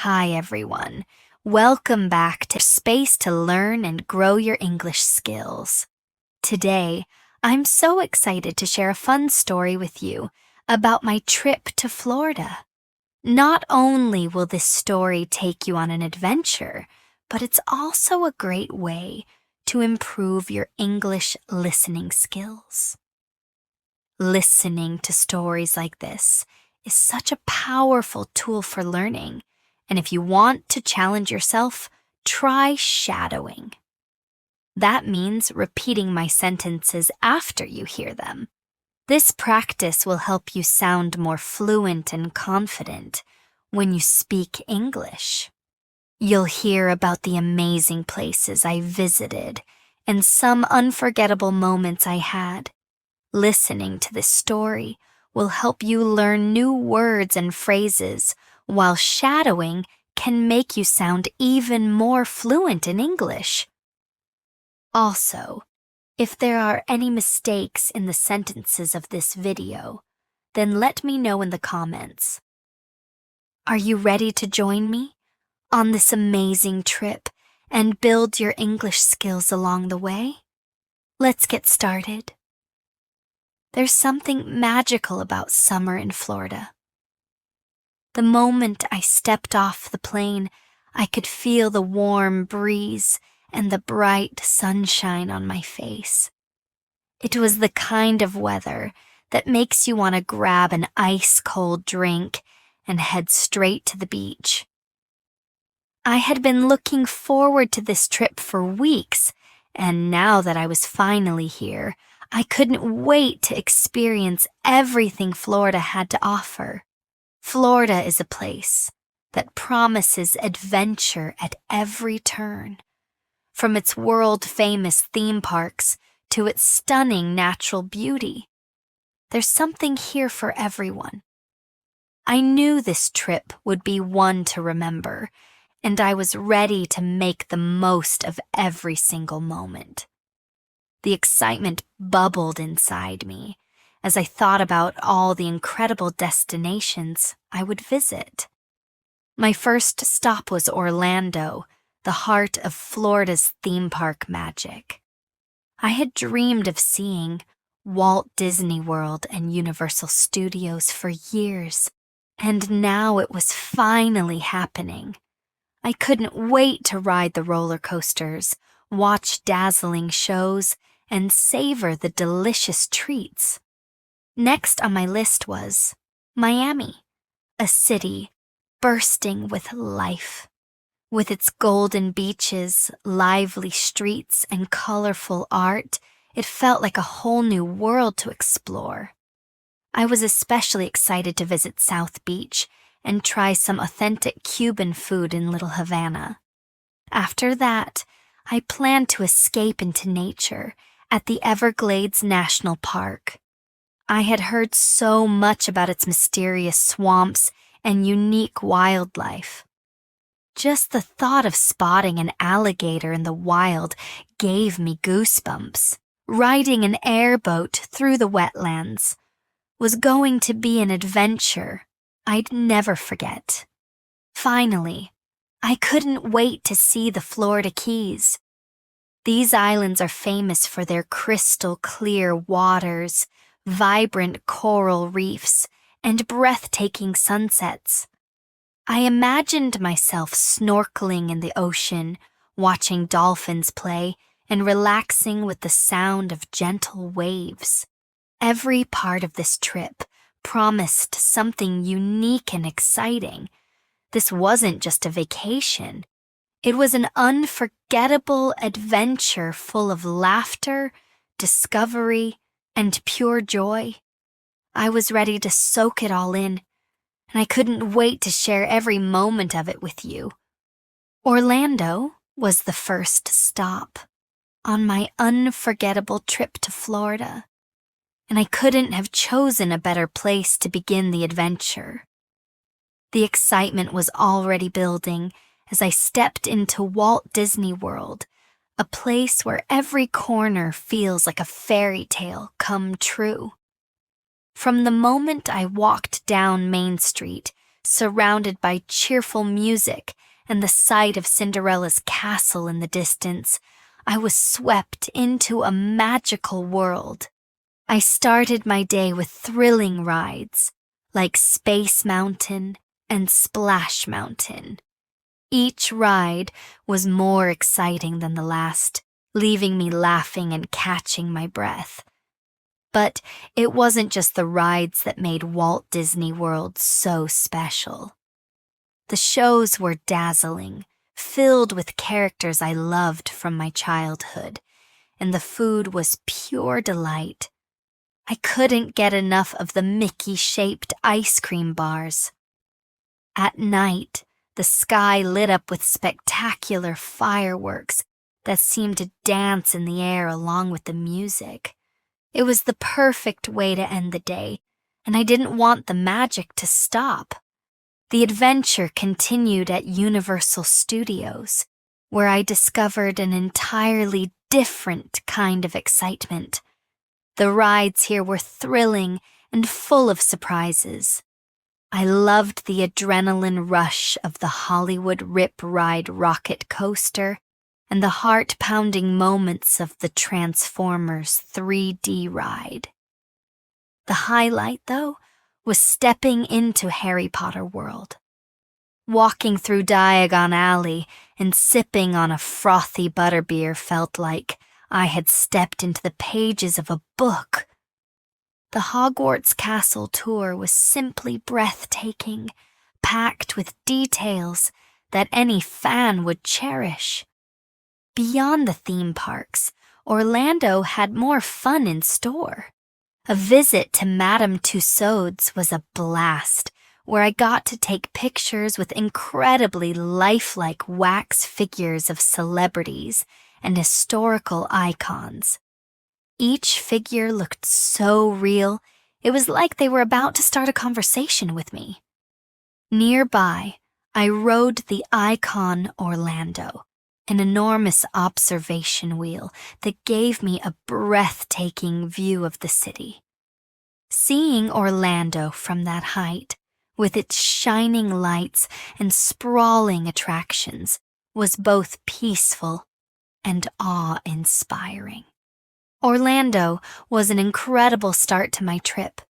Hi, everyone. Welcome back to Space to Learn and Grow Your English Skills. Today, I'm so excited to share a fun story with you about my trip to Florida. Not only will this story take you on an adventure, but it's also a great way to improve your English listening skills. Listening to stories like this is such a powerful tool for learning. And if you want to challenge yourself, try shadowing. That means repeating my sentences after you hear them. This practice will help you sound more fluent and confident when you speak English. You'll hear about the amazing places I visited and some unforgettable moments I had. Listening to this story will help you learn new words and phrases, while shadowing can make you sound even more fluent in English. Also, if there are any mistakes in the sentences of this video, then let me know in the comments. Are you ready to join me on this amazing trip and build your English skills along the way? Let's get started. There's something magical about summer in Florida. The moment I stepped off the plane, I could feel the warm breeze and the bright sunshine on my face. It was the kind of weather that makes you want to grab an ice-cold drink and head straight to the beach. I had been looking forward to this trip for weeks, and now that I was finally here, I couldn't wait to experience everything Florida had to offer. Florida is a place that promises adventure at every turn. From its world-famous theme parks to its stunning natural beauty, there's something here for everyone. I knew this trip would be one to remember, and I was ready to make the most of every single moment. The excitement bubbled inside me as I thought about all the incredible destinations I would visit. My first stop was Orlando, the heart of Florida's theme park magic. I had dreamed of seeing Walt Disney World and Universal Studios for years, and now it was finally happening. I couldn't wait to ride the roller coasters, watch dazzling shows, and savor the delicious treats. Next on my list was Miami, a city bursting with life. With its golden beaches, lively streets, and colorful art, it felt like a whole new world to explore. I was especially excited to visit South Beach and try some authentic Cuban food in Little Havana. After that, I planned to escape into nature at the Everglades National Park. I had heard so much about its mysterious swamps and unique wildlife. Just the thought of spotting an alligator in the wild gave me goosebumps. Riding an airboat through the wetlands was going to be an adventure I'd never forget. Finally, I couldn't wait to see the Florida Keys. These islands are famous for their crystal clear waters, vibrant coral reefs, and breathtaking sunsets. I imagined myself snorkeling in the ocean, watching dolphins play, and relaxing with the sound of gentle waves. Every part of this trip promised something unique and exciting. This wasn't just a vacation. It was an unforgettable adventure full of laughter, discovery, and pure joy. I was ready to soak it all in, and I couldn't wait to share every moment of it with you. Orlando was the first stop on my unforgettable trip to Florida, and I couldn't have chosen a better place to begin the adventure. The excitement was already building as I stepped into Walt Disney World, a place where every corner feels like a fairy tale come true. From the moment I walked down Main Street, surrounded by cheerful music and the sight of Cinderella's castle in the distance, I was swept into a magical world. I started my day with thrilling rides, like Space Mountain and Splash Mountain. Each ride was more exciting than the last, leaving me laughing and catching my breath. But it wasn't just the rides that made Walt Disney World so special. The shows were dazzling, filled with characters I loved from my childhood, and the food was pure delight. I couldn't get enough of the Mickey-shaped ice cream bars. At night, the sky lit up with spectacular fireworks that seemed to dance in the air along with the music. It was the perfect way to end the day, and I didn't want the magic to stop. The adventure continued at Universal Studios, where I discovered an entirely different kind of excitement. The rides here were thrilling and full of surprises. I loved the adrenaline rush of the Hollywood Rip Ride rocket coaster and the heart-pounding moments of the Transformers 3D ride. The highlight, though, was stepping into Harry Potter World. Walking through Diagon Alley and sipping on a frothy butterbeer felt like I had stepped into the pages of a book. The Hogwarts Castle tour was simply breathtaking, packed with details that any fan would cherish. Beyond the theme parks, Orlando had more fun in store. A visit to Madame Tussauds was a blast, where I got to take pictures with incredibly lifelike wax figures of celebrities and historical icons. Each figure looked so real, it was like they were about to start a conversation with me. Nearby, I rode the Icon Orlando, an enormous observation wheel that gave me a breathtaking view of the city. Seeing Orlando from that height, with its shining lights and sprawling attractions, was both peaceful and awe-inspiring. Orlando was an incredible start to my trip.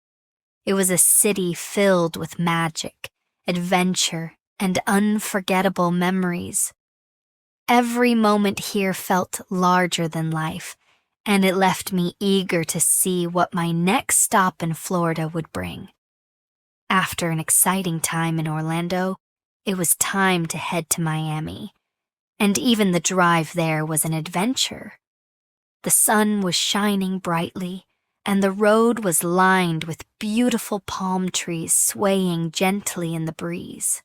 It was a city filled with magic, adventure, and unforgettable memories. Every moment here felt larger than life, and it left me eager to see what my next stop in Florida would bring. After an exciting time in Orlando, it was time to head to Miami, and even the drive there was an adventure. The sun was shining brightly, and the road was lined with beautiful palm trees swaying gently in the breeze.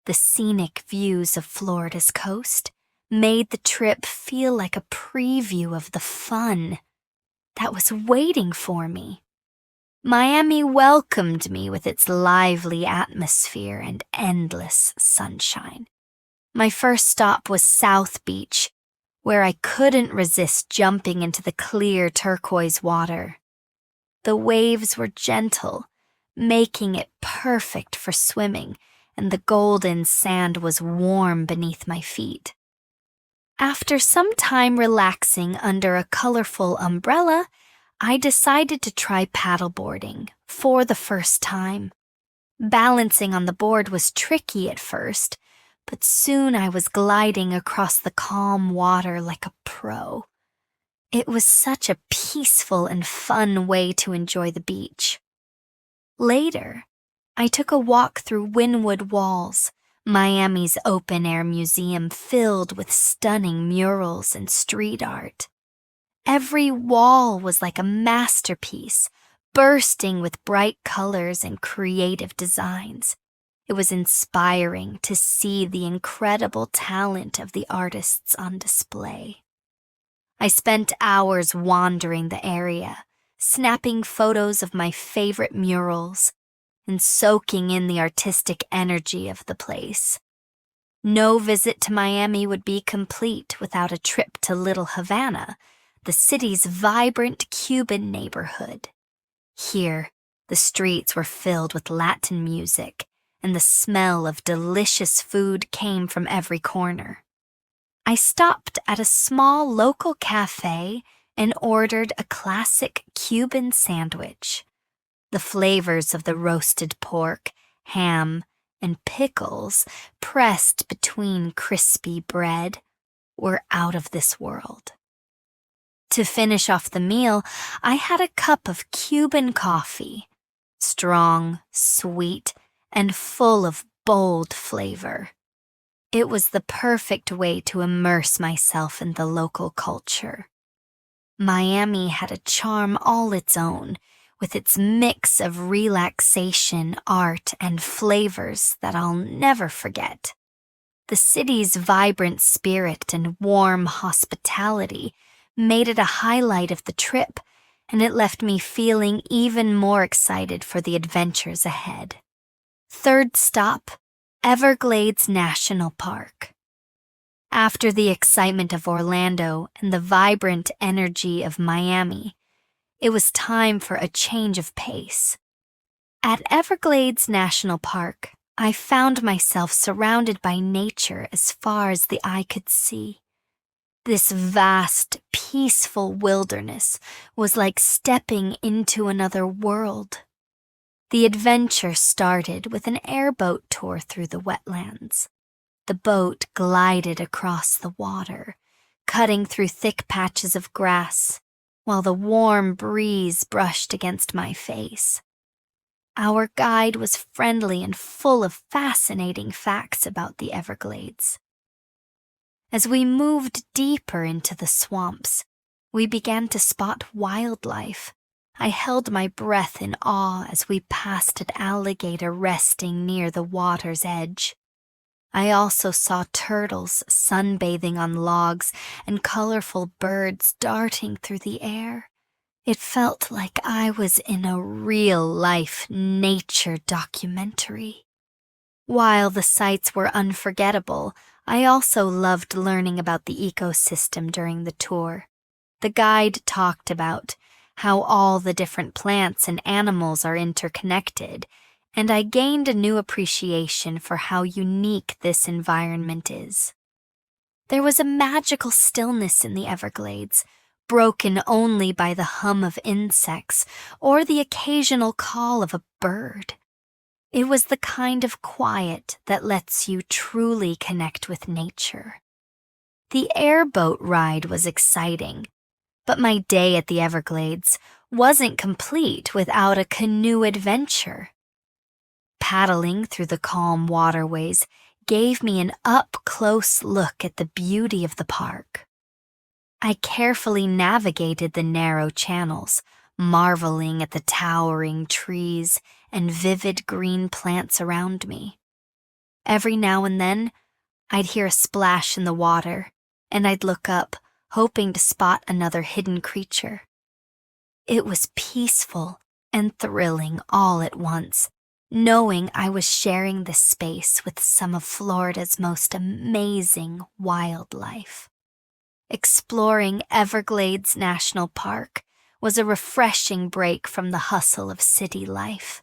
The scenic views of Florida's coast made the trip feel like a preview of the fun that was waiting for me. Miami welcomed me with its lively atmosphere and endless sunshine. My first stop was South Beach, where I couldn't resist jumping into the clear turquoise water. The waves were gentle, making it perfect for swimming, and the golden sand was warm beneath my feet. After some time relaxing under a colorful umbrella, I decided to try paddleboarding for the first time. Balancing on the board was tricky at first, but soon I was gliding across the calm water like a pro. It was such a peaceful and fun way to enjoy the beach. Later, I took a walk through Wynwood Walls, Miami's open-air museum filled with stunning murals and street art. Every wall was like a masterpiece, bursting with bright colors and creative designs. It was inspiring to see the incredible talent of the artists on display. I spent hours wandering the area, snapping photos of my favorite murals, and soaking in the artistic energy of the place. No visit to Miami would be complete without a trip to Little Havana, the city's vibrant Cuban neighborhood. Here, the streets were filled with Latin music, and the smell of delicious food came from every corner. I stopped at a small local cafe and ordered a classic Cuban sandwich. The flavors of the roasted pork, ham, and pickles pressed between crispy bread were out of this world. To finish off the meal, I had a cup of Cuban coffee, strong, sweet, and full of bold flavor. It was the perfect way to immerse myself in the local culture. Miami had a charm all its own, with its mix of relaxation, art, and flavors that I'll never forget. The city's vibrant spirit and warm hospitality made it a highlight of the trip, and it left me feeling even more excited for the adventures ahead. Third stop, Everglades National Park. After the excitement of Orlando and the vibrant energy of Miami, it was time for a change of pace. At Everglades National Park, I found myself surrounded by nature as far as the eye could see. This vast, peaceful wilderness was like stepping into another world. The adventure started with an airboat tour through the wetlands. The boat glided across the water, cutting through thick patches of grass, while the warm breeze brushed against my face. Our guide was friendly and full of fascinating facts about the Everglades. As we moved deeper into the swamps, we began to spot wildlife. I held my breath in awe as we passed an alligator resting near the water's edge. I also saw turtles sunbathing on logs and colorful birds darting through the air. It felt like I was in a real-life nature documentary. While the sights were unforgettable, I also loved learning about the ecosystem during the tour. The guide talked about how all the different plants and animals are interconnected, and I gained a new appreciation for how unique this environment is. There was a magical stillness in the Everglades, broken only by the hum of insects or the occasional call of a bird. It was the kind of quiet that lets you truly connect with nature. The airboat ride was exciting, but my day at the Everglades wasn't complete without a canoe adventure. Paddling through the calm waterways gave me an up-close look at the beauty of the park. I carefully navigated the narrow channels, marveling at the towering trees and vivid green plants around me. Every now and then, I'd hear a splash in the water, and I'd look up, hoping to spot another hidden creature. It was peaceful and thrilling all at once, knowing I was sharing this space with some of Florida's most amazing wildlife. Exploring Everglades National Park was a refreshing break from the hustle of city life.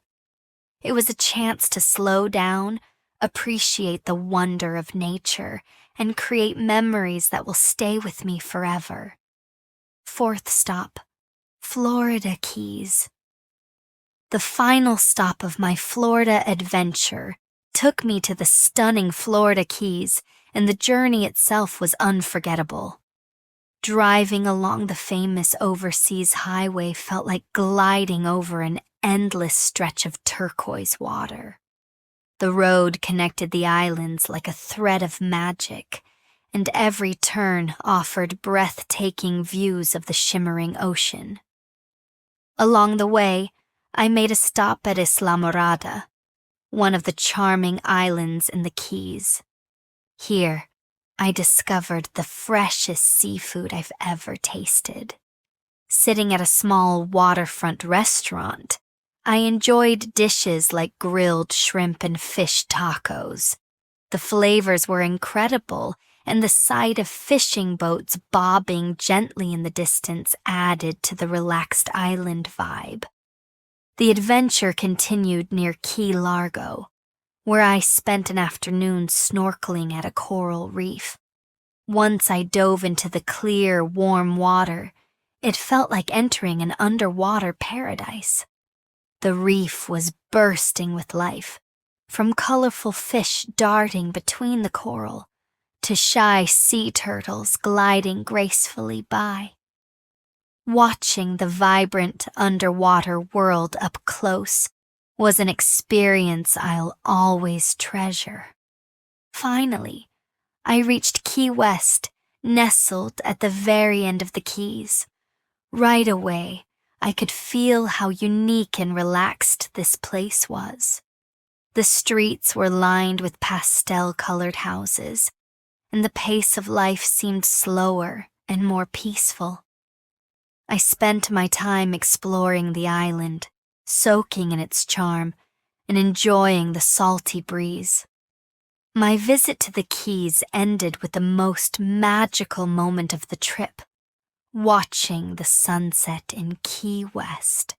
It was a chance to slow down, appreciate the wonder of nature, and create memories that will stay with me forever. Fourth stop, Florida Keys. The final stop of my Florida adventure took me to the stunning Florida Keys, and the journey itself was unforgettable. Driving along the famous overseas highway felt like gliding over an endless stretch of turquoise water. The road connected the islands like a thread of magic, and every turn offered breathtaking views of the shimmering ocean. Along the way, I made a stop at Isla Morada, one of the charming islands in the Keys. Here, I discovered the freshest seafood I've ever tasted. Sitting at a small waterfront restaurant, I enjoyed dishes like grilled shrimp and fish tacos. The flavors were incredible, and the sight of fishing boats bobbing gently in the distance added to the relaxed island vibe. The adventure continued near Key Largo, where I spent an afternoon snorkeling at a coral reef. Once I dove into the clear, warm water, it felt like entering an underwater paradise. The reef was bursting with life, from colorful fish darting between the coral to shy sea turtles gliding gracefully by. Watching the vibrant underwater world up close was an experience I'll always treasure. Finally, I reached Key West, nestled at the very end of the Keys. Right away, I could feel how unique and relaxed this place was. The streets were lined with pastel-colored houses, and the pace of life seemed slower and more peaceful. I spent my time exploring the island, soaking in its charm, and enjoying the salty breeze. My visit to the Keys ended with the most magical moment of the trip, watching the sunset in Key West.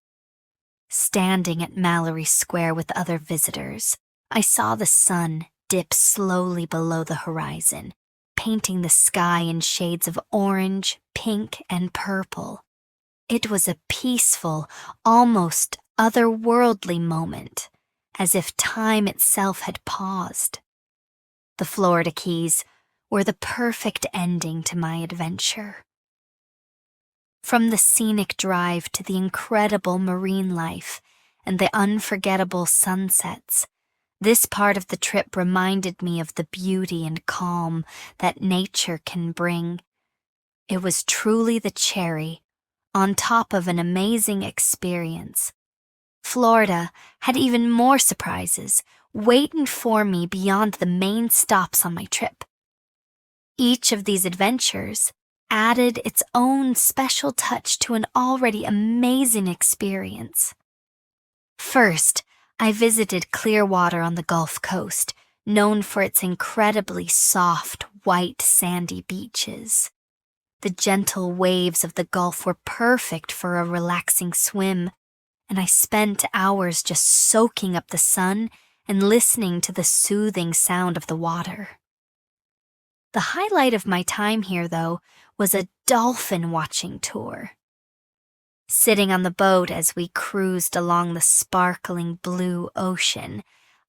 Standing at Mallory Square with other visitors, I saw the sun dip slowly below the horizon, painting the sky in shades of orange, pink, and purple. It was a peaceful, almost otherworldly moment, as if time itself had paused. The Florida Keys were the perfect ending to my adventure. From the scenic drive to the incredible marine life and the unforgettable sunsets, this part of the trip reminded me of the beauty and calm that nature can bring. It was truly the cherry on top of an amazing experience. Florida had even more surprises waiting for me beyond the main stops on my trip. Each of these adventures added its own special touch to an already amazing experience. First, I visited Clearwater on the Gulf Coast, known for its incredibly soft, white, sandy beaches. The gentle waves of the Gulf were perfect for a relaxing swim, and I spent hours just soaking up the sun and listening to the soothing sound of the water. The highlight of my time here, though, was a dolphin watching tour. Sitting on the boat as we cruised along the sparkling blue ocean,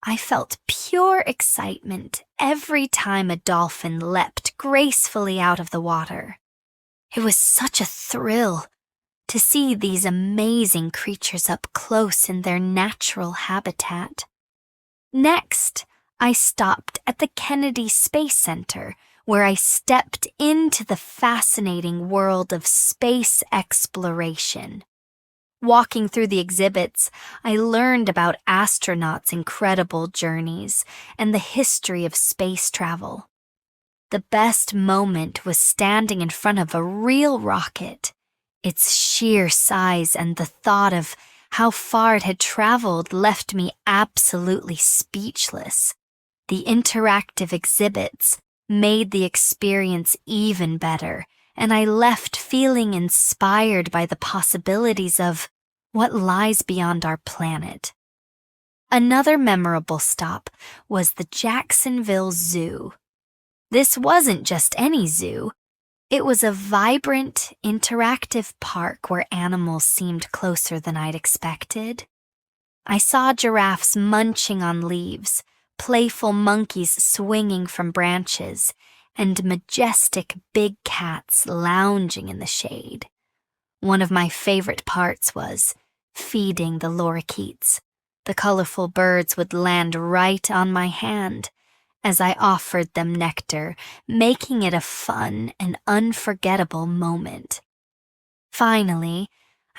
I felt pure excitement every time a dolphin leapt gracefully out of the water. It was such a thrill to see these amazing creatures up close in their natural habitat. Next, I stopped at the Kennedy Space Center, where I stepped into the fascinating world of space exploration. Walking through the exhibits, I learned about astronauts' incredible journeys and the history of space travel. The best moment was standing in front of a real rocket. Its sheer size and the thought of how far it had traveled left me absolutely speechless. The interactive exhibits made the experience even better, and I left feeling inspired by the possibilities of what lies beyond our planet. Another memorable stop was the Jacksonville Zoo. This wasn't just any zoo. It was a vibrant, interactive park where animals seemed closer than I'd expected. I saw giraffes munching on leaves, playful monkeys swinging from branches, and majestic big cats lounging in the shade. One of my favorite parts was feeding the lorikeets. The colorful birds would land right on my hand as I offered them nectar, making it a fun and unforgettable moment. Finally,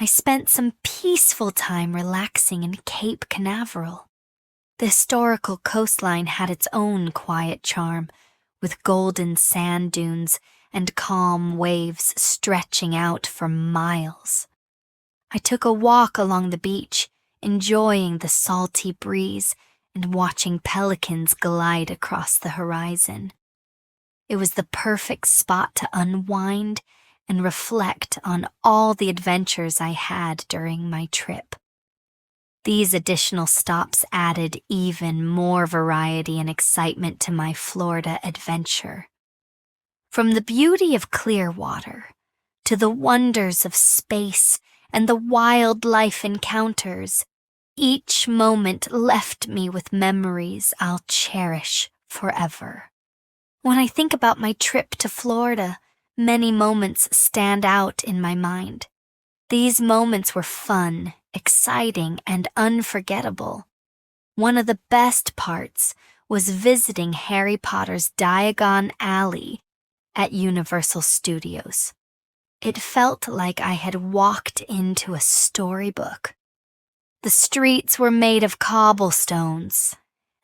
I spent some peaceful time relaxing in Cape Canaveral. The historical coastline had its own quiet charm, with golden sand dunes and calm waves stretching out for miles. I took a walk along the beach, enjoying the salty breeze and watching pelicans glide across the horizon. It was the perfect spot to unwind and reflect on all the adventures I had during my trip. These additional stops added even more variety and excitement to my Florida adventure. From the beauty of Clearwater to the wonders of space and the wildlife encounters, each moment left me with memories I'll cherish forever. When I think about my trip to Florida, many moments stand out in my mind. These moments were fun, exciting, and unforgettable. One of the best parts was visiting Harry Potter's Diagon Alley at Universal Studios. It felt like I had walked into a storybook. The streets were made of cobblestones,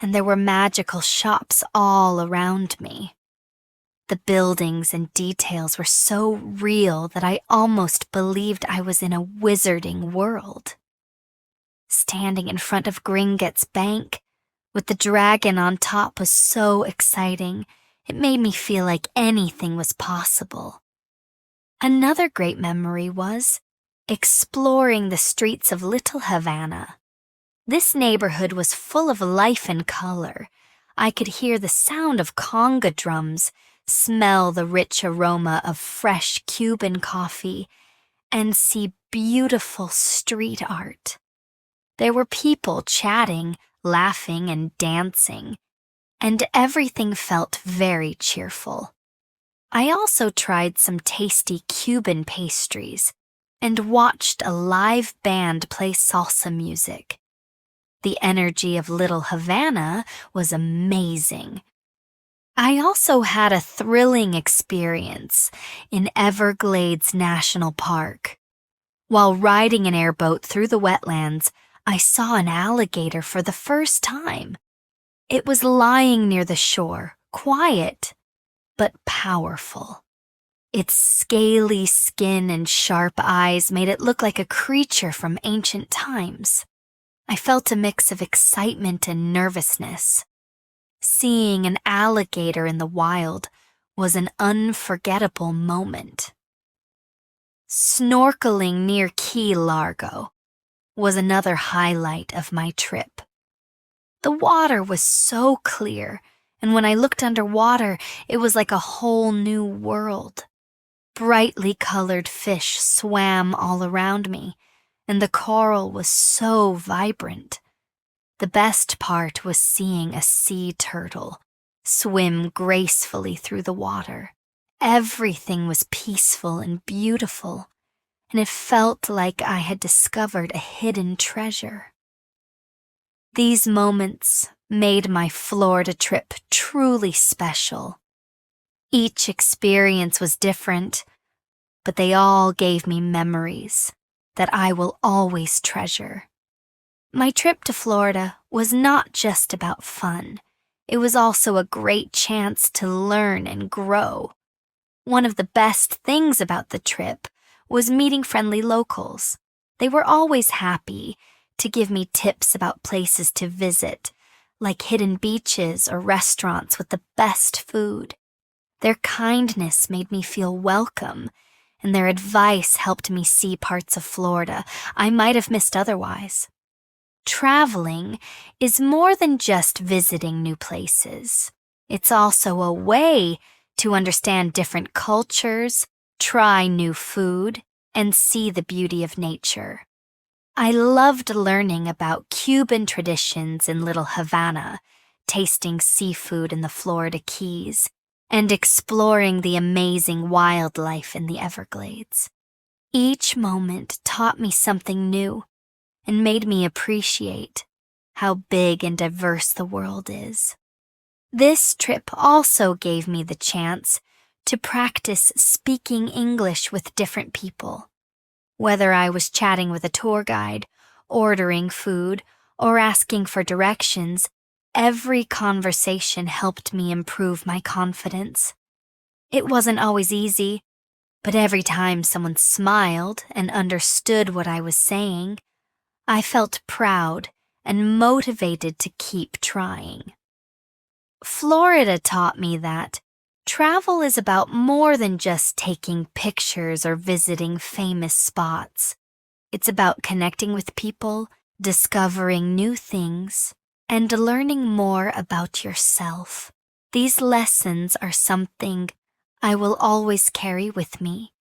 and there were magical shops all around me. The buildings and details were so real that I almost believed I was in a wizarding world. Standing in front of Gringotts Bank, with the dragon on top, was so exciting. It made me feel like anything was possible. Another great memory was exploring the streets of Little Havana. This neighborhood was full of life and color. I could hear the sound of conga drums, smell the rich aroma of fresh Cuban coffee, and see beautiful street art. There were people chatting, laughing, and dancing, and everything felt very cheerful. I also tried some tasty Cuban pastries and watched a live band play salsa music. The energy of Little Havana was amazing. I also had a thrilling experience in Everglades National Park. While riding an airboat through the wetlands, I saw an alligator for the first time. It was lying near the shore, quiet, but powerful. Its scaly skin and sharp eyes made it look like a creature from ancient times. I felt a mix of excitement and nervousness. Seeing an alligator in the wild was an unforgettable moment. Snorkeling near Key Largo was another highlight of my trip. The water was so clear, and when I looked underwater, it was like a whole new world. Brightly colored fish swam all around me, and the coral was so vibrant. The best part was seeing a sea turtle swim gracefully through the water. Everything was peaceful and beautiful, and it felt like I had discovered a hidden treasure. These moments made my Florida trip truly special. Each experience was different, but they all gave me memories that I will always treasure. My trip to Florida was not just about fun. It was also a great chance to learn and grow. One of the best things about the trip was meeting friendly locals. They were always happy to give me tips about places to visit, like hidden beaches or restaurants with the best food. Their kindness made me feel welcome, and their advice helped me see parts of Florida I might have missed otherwise. Traveling is more than just visiting new places. It's also a way to understand different cultures, try new food, and see the beauty of nature. I loved learning about Cuban traditions in Little Havana, tasting seafood in the Florida Keys, and exploring the amazing wildlife in the Everglades. Each moment taught me something new and made me appreciate how big and diverse the world is. This trip also gave me the chance to practice speaking English with different people. Whether I was chatting with a tour guide, ordering food, or asking for directions, every conversation helped me improve my confidence. It wasn't always easy, but every time someone smiled and understood what I was saying, I felt proud and motivated to keep trying. Florida taught me that travel is about more than just taking pictures or visiting famous spots. It's about connecting with people, discovering new things, and learning more about yourself. These lessons are something I will always carry with me.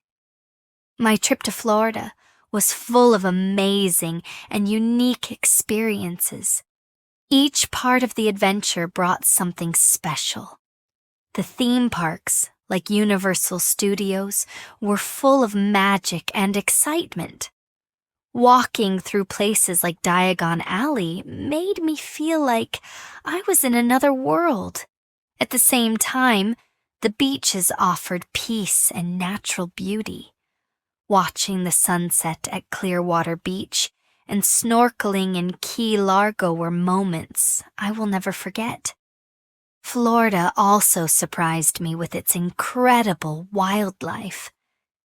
My trip to Florida was full of amazing and unique experiences. Each part of the adventure brought something special. The theme parks, like Universal Studios, were full of magic and excitement. Walking through places like Diagon Alley made me feel like I was in another world. At the same time, the beaches offered peace and natural beauty. Watching the sunset at Clearwater Beach and snorkeling in Key Largo were moments I will never forget. Florida also surprised me with its incredible wildlife.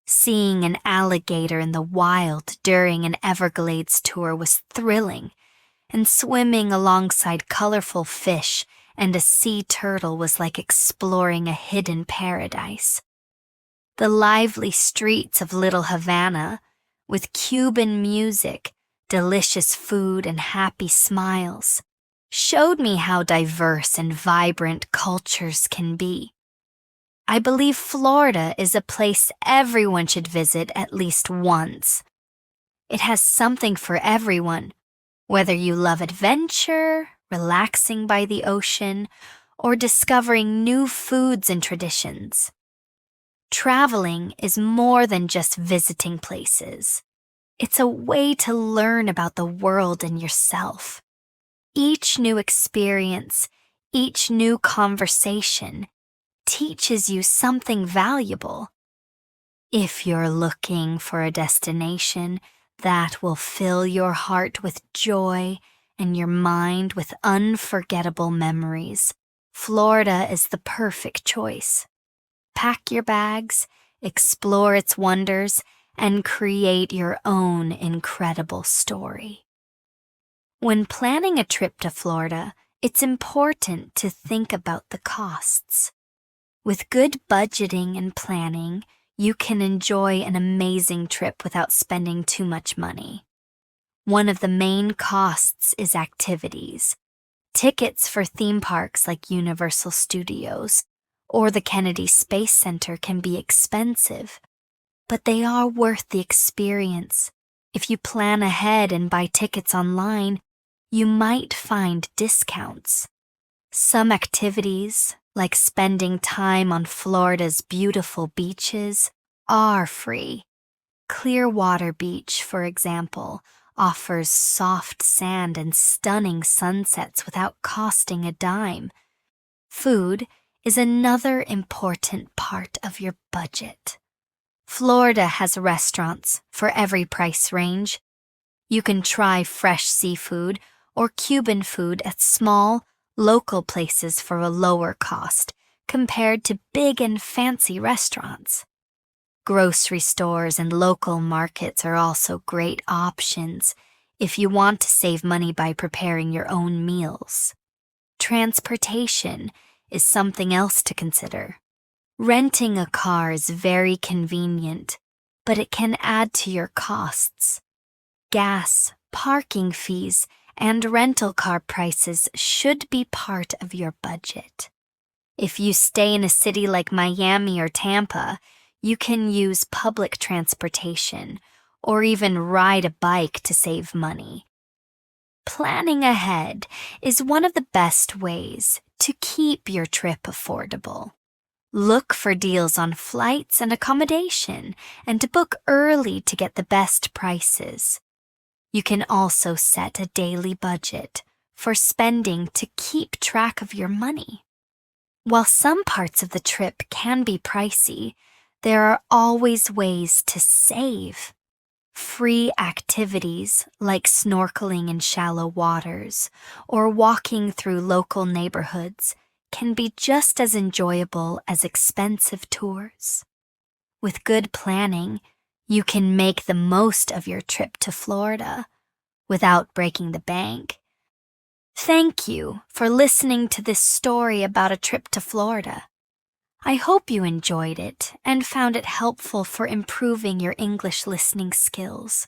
Seeing an alligator in the wild during an Everglades tour was thrilling, and swimming alongside colorful fish and a sea turtle was like exploring a hidden paradise. The lively streets of Little Havana, with Cuban music, delicious food, and happy smiles, showed me how diverse and vibrant cultures can be. I believe Florida is a place everyone should visit at least once. It has something for everyone, whether you love adventure, relaxing by the ocean, or discovering new foods and traditions. Traveling is more than just visiting places. It's a way to learn about the world and yourself. Each new experience, each new conversation, teaches you something valuable. If you're looking for a destination that will fill your heart with joy and your mind with unforgettable memories, Florida is the perfect choice. Pack your bags, explore its wonders, and create your own incredible story. When planning a trip to Florida, it's important to think about the costs. With good budgeting and planning, you can enjoy an amazing trip without spending too much money. One of the main costs is activities. Tickets for theme parks like Universal Studios or the Kennedy Space Center can be expensive, but they are worth the experience. If you plan ahead and buy tickets online, you might find discounts. Some activities, like spending time on Florida's beautiful beaches, are free. Clearwater Beach, for example, offers soft sand and stunning sunsets without costing a dime. Food is another important part of your budget. Florida has restaurants for every price range. You can try fresh seafood or Cuban food at small, local places for a lower cost compared to big and fancy restaurants. Grocery stores and local markets are also great options if you want to save money by preparing your own meals. Transportation is something else to consider. Renting a car is very convenient, but it can add to your costs. Gas, parking fees, and rental car prices should be part of your budget. If you stay in a city like Miami or Tampa, you can use public transportation or even ride a bike to save money. Planning ahead is one of the best ways to keep your trip affordable. Look for deals on flights and accommodation and to book early to get the best prices. You can also set a daily budget for spending to keep track of your money. While some parts of the trip can be pricey, there are always ways to save. Free activities like snorkeling in shallow waters or walking through local neighborhoods can be just as enjoyable as expensive tours. With good planning, you can make the most of your trip to Florida without breaking the bank. Thank you for listening to this story about a trip to Florida. I hope you enjoyed it and found it helpful for improving your English listening skills.